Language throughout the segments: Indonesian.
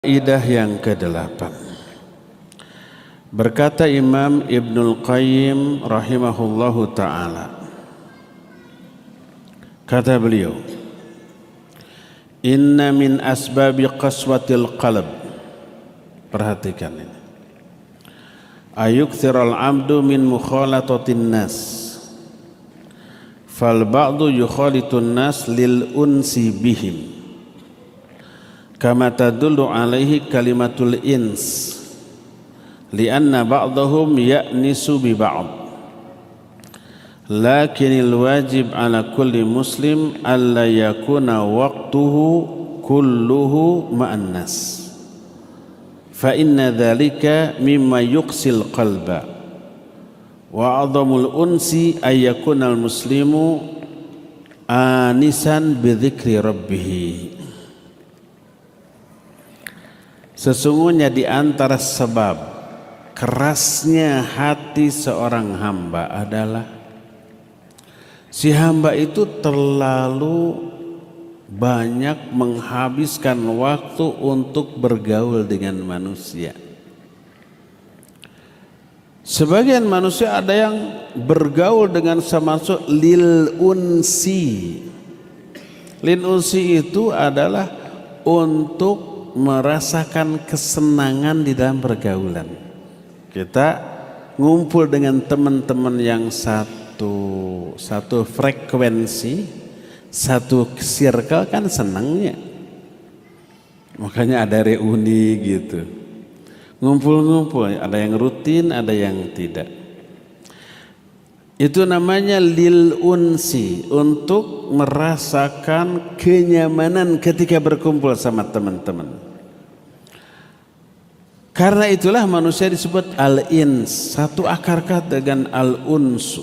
Kaidah yang ke-8. Berkata Imam Ibnul Qayyim rahimahullahu ta'ala, kata beliau, inna min asbabi qaswatil qalb, perhatikan ini, ayukthiral abdu min mukhalatatin nas, fal ba'du yukhalitun nas lil unsi bihim, kama tadullu alaihi kalimatul ins lianna ba'dahum ya'nisu bi ba'd, lakinil wajib ala kulli muslim alla yakuna waqtuhu kulluhu ma'an nas, fa inna dhalika mimma yuqsil qalba, wa a'dhamul unsi ayyakunal muslimu anisan bi dzikri rabbih. Sesungguhnya di antara sebab kerasnya hati seorang hamba adalah si hamba itu terlalu banyak menghabiskan waktu untuk bergaul dengan manusia. Sebagian manusia ada yang bergaul dengan sama-sama lil unsi. Lil unsi itu adalah untuk merasakan kesenangan di dalam pergaulan. Kita ngumpul dengan teman-teman yang satu frekuensi, satu circle, kan senangnya. Makanya ada reuni gitu. Ngumpul-ngumpul, ada yang rutin, ada yang tidak. Itu namanya lil unsi, untuk merasakan kenyamanan ketika berkumpul sama teman-teman. Karena itulah manusia disebut al-ins, satu akar kata dengan al-unsu.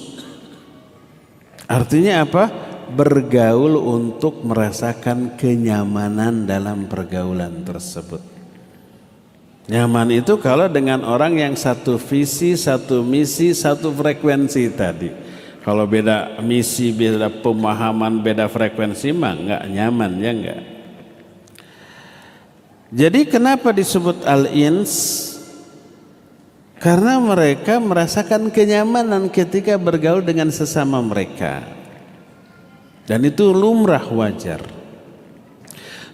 Artinya apa? Bergaul untuk merasakan kenyamanan dalam pergaulan tersebut. Nyaman itu kalau dengan orang yang satu visi, satu misi, satu frekuensi tadi. Kalau beda misi, beda pemahaman, beda frekuensi mah enggak nyaman, ya enggak. Jadi kenapa disebut al-ins? Karena mereka merasakan kenyamanan ketika bergaul dengan sesama mereka. Dan itu lumrah, wajar.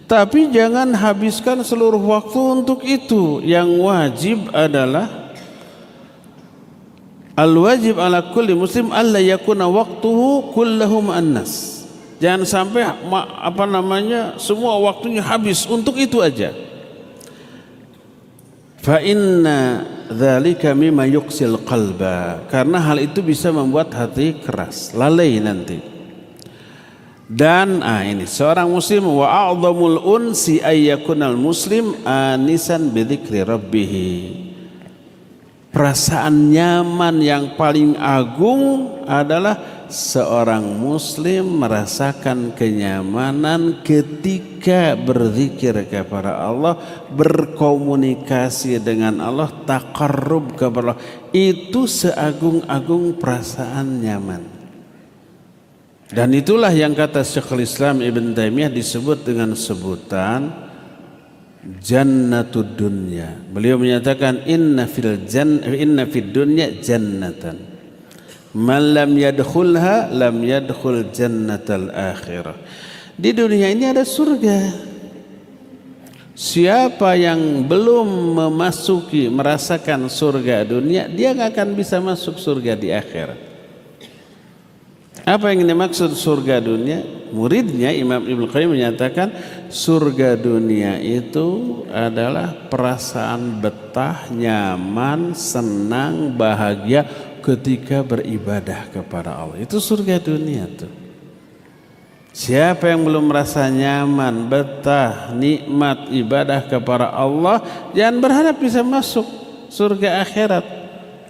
Tapi jangan habiskan seluruh waktu untuk itu. Yang wajib adalah al-wajib ala kulli muslim alla yakuna waqtuhu kulluhu ma'annas. Jangan sampai semua waktunya habis untuk itu aja. Fa inna dzalika mimma yuqsil qalba. Karena hal itu bisa membuat hati keras, lalai nanti. Dan ini seorang muslim wa a'dhamul unsi ayyakunal muslim anisan bi dzikri rabbih. Perasaan nyaman yang paling agung adalah seorang muslim merasakan kenyamanan ketika berzikir kepada Allah, berkomunikasi dengan Allah, taqarrub kepada Allah. Itu seagung-agung perasaan nyaman. Dan itulah yang kata Syekhul Islam Ibn Taimiyah disebut dengan sebutan jannatud dunya. Beliau menyatakan inna fid dunya jannatan, man lam yadkhulha lam yadkhul jannatal akhirah. Di dunia ini ada surga. Siapa yang belum merasakan surga dunia, dia nggak akan bisa masuk surga di akhirat. Apa yang dimaksud surga dunia? Muridnya Imam Ibnul Qayyim menyatakan surga dunia itu adalah perasaan betah, nyaman, senang, bahagia ketika beribadah kepada Allah. Itu surga dunia tuh. Siapa yang belum merasa nyaman, betah, nikmat ibadah kepada Allah, jangan berharap bisa masuk surga akhirat.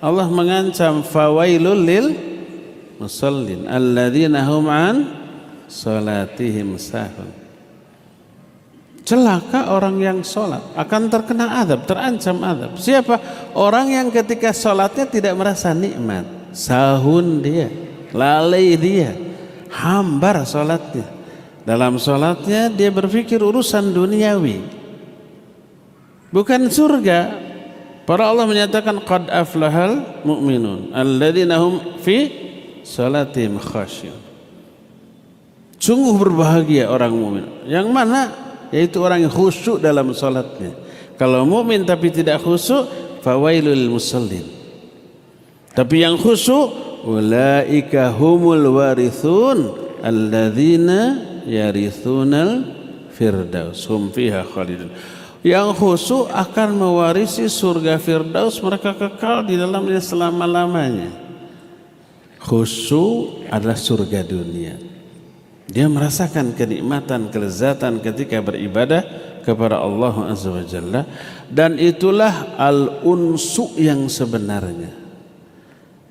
Allah mengancam fawailul lil musallin alladzina hum an salatihim sahun. Celaka orang yang sholat, akan terkena azab, terancam azab. Siapa? Orang yang ketika sholatnya tidak merasa nikmat, sahun dia, lalai dia, hambar sholatnya. Dalam sholatnya dia berpikir urusan duniawi. bukan surga. Para Allah menyatakan qad aflahal mu'minun alladzina hum fi salatihim khasyun. Sungguh berbahagia orang mukmin. Yang mana? Yaitu orang yang khusyuk dalam salatnya. Kalau mukmin tapi tidak khusyuk, fawailul musallin. Tapi yang khusyuk, ulaika humul warithun alladzina yarithunal firdaus hum fiha khalidun. Yang khusyuk akan mewarisi surga firdaus, mereka kekal di dalamnya selama-lamanya. Khusyuk adalah surga dunia. Dia merasakan kenikmatan, kelezatan ketika beribadah kepada Allah Azza wa Jalla, dan itulah al-unsu yang sebenarnya.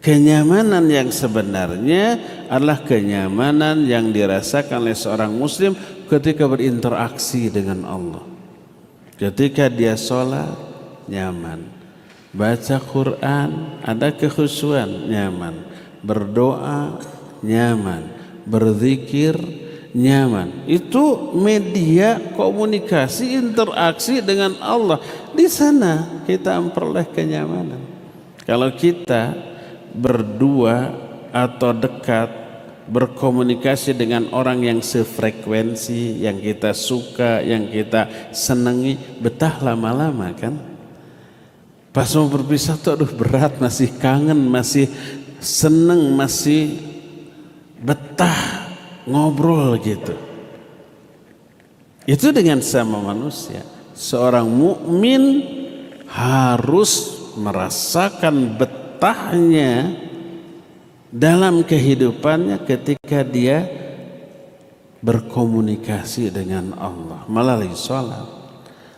Kenyamanan yang sebenarnya adalah kenyamanan yang dirasakan oleh seorang muslim ketika berinteraksi dengan Allah. Ketika dia sholat, nyaman. Baca Quran, ada kekhusyuan, nyaman. Berdoa, nyaman. Berzikir, nyaman. Itu media komunikasi, interaksi dengan Allah. Di sana kita memperoleh kenyamanan. Kalau kita berdua atau dekat, berkomunikasi dengan orang yang sefrekuensi, yang kita suka, yang kita senangi, betah lama-lama kan. Pas mau berpisah tuh aduh berat, masih kangen, masih seneng, masih betah ngobrol gitu. Itu dengan sama manusia. Seorang mukmin harus merasakan betahnya dalam kehidupannya ketika dia berkomunikasi dengan Allah melalui salat,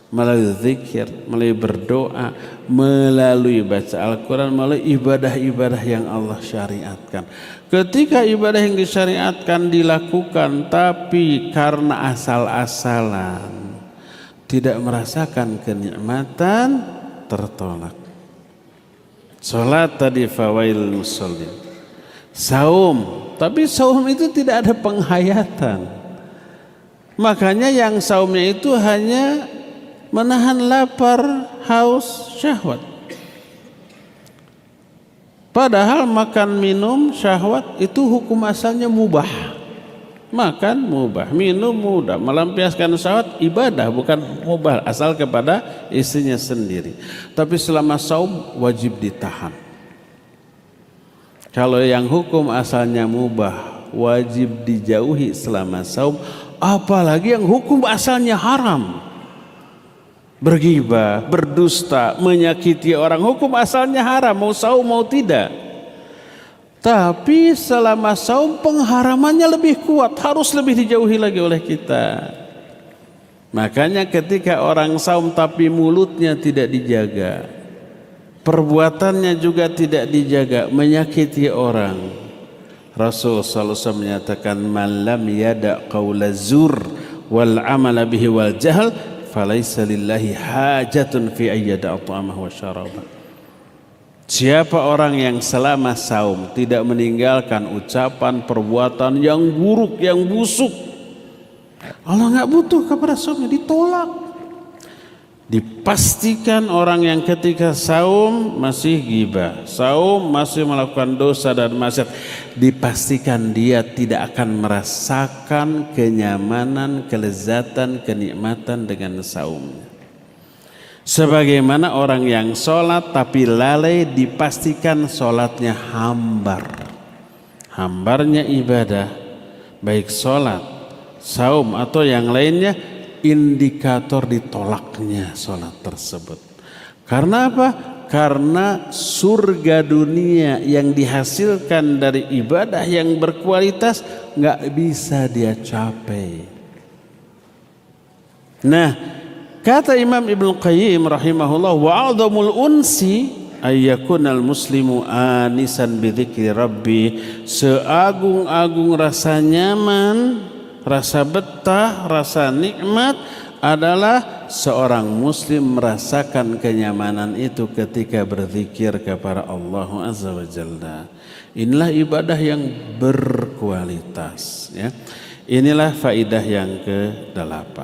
melalui zikir, melalui berdoa, melalui baca Al-Quran, melalui ibadah-ibadah yang Allah syariatkan. Ketika ibadah yang disyariatkan dilakukan tapi karena asal-asalan, tidak merasakan kenikmatan, tertolak. Salat tadi fawailul musallin. Saum, tapi saum itu tidak ada penghayatan. Makanya yang saumnya itu hanya menahan lapar, haus, syahwat. Padahal makan, minum, syahwat itu hukum asalnya mubah. Makan mubah, minum mubah, melampiaskan syahwat ibadah, bukan mubah, asal kepada istrinya sendiri. Tapi selama saum wajib ditahan. Kalau yang hukum asalnya mubah wajib dijauhi selama saum, apalagi yang hukum asalnya haram. Berghibah, berdusta, menyakiti orang, hukum asalnya haram, mau saum mau tidak. Tapi selama saum pengharamannya lebih kuat, harus lebih dijauhi lagi oleh kita. Makanya ketika orang saum tapi mulutnya tidak dijaga, perbuatannya juga tidak dijaga, menyakiti orang, Rasul sallallahu alaihi wasallam menyatakan man lam yada qaula zur wal amala bihi wal jahl falaisa lillahi hajatun fi ayyada ta'amahu wa syarabah. Siapa orang yang selama saum tidak meninggalkan ucapan perbuatan yang buruk, yang busuk, Allah enggak butuh kepada saumnya, ditolak. Dipastikan orang yang ketika saum masih ghibah, saum masih melakukan dosa dan maksiat, dipastikan dia tidak akan merasakan kenyamanan, kelezatan, kenikmatan dengan saumnya. Sebagaimana orang yang sholat tapi lalai, dipastikan sholatnya hambar. Hambarnya ibadah, baik sholat, saum atau yang lainnya, indikator ditolaknya sholat tersebut. Karena apa? Karena surga dunia yang dihasilkan dari ibadah yang berkualitas nggak bisa dia capai. Nah, kata Imam Ibnu Qayyim rahimahullah, wa'adhamul unsi ayyakunal muslimu anisan bidzikri rabbi. Seagung-agung rasa nyaman, rasa betah, rasa nikmat adalah seorang muslim merasakan kenyamanan itu ketika berzikir kepada Allah Azza wa Jalla. Inilah ibadah yang berkualitas ya. Inilah faidah yang ke-8.